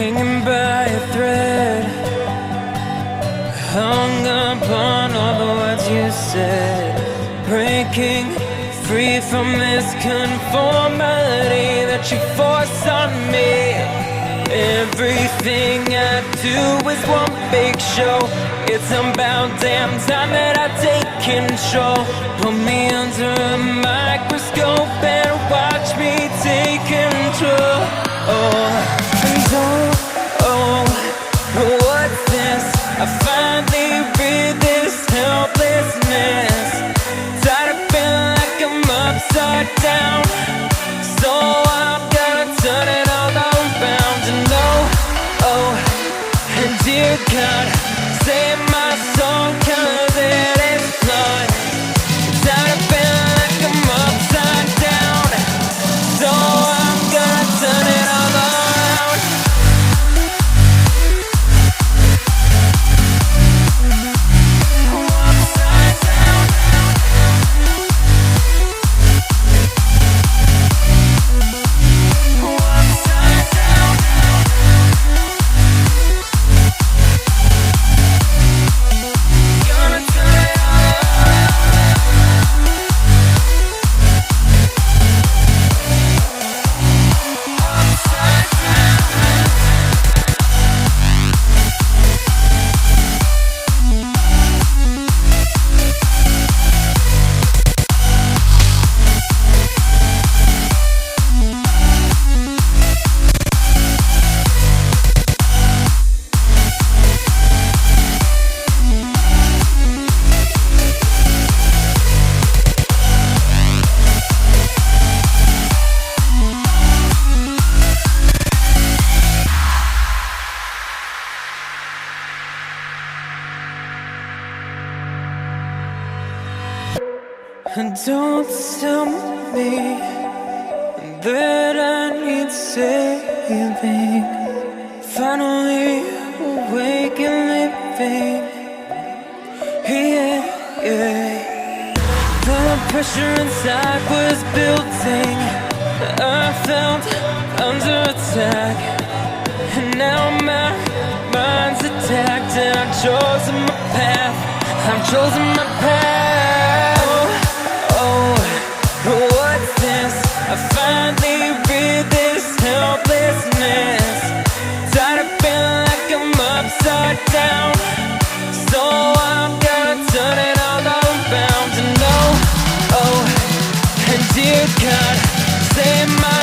hanging by a thread, hung upon all the words you said, breaking free from this conformity that you force on me. Everything I do is one big show. It's about damn time that I take control. Put me under a microscope and watch me take control. What's this? I finally read this helplessness. Tired of feeling like I'm upside down, so I'm gonna turn it all around. And and dear God, save my soul, 'cause it is flawed. Tired of feeling like I'm upside down, so I'm gonna turn it all around. Upside down. Upside down. Gonna turn it all around. Upside down. And don't tell me that I need saving. Finally awake and living. Yeah. The pressure inside was building. I felt under attack, and now my mind's attacked. And I've chosen my path. I've chosen my path. What's this? I finally read this helplessness. Tired of feeling like I'm upside down, so I'm gonna turn it all around. And and dear God, save my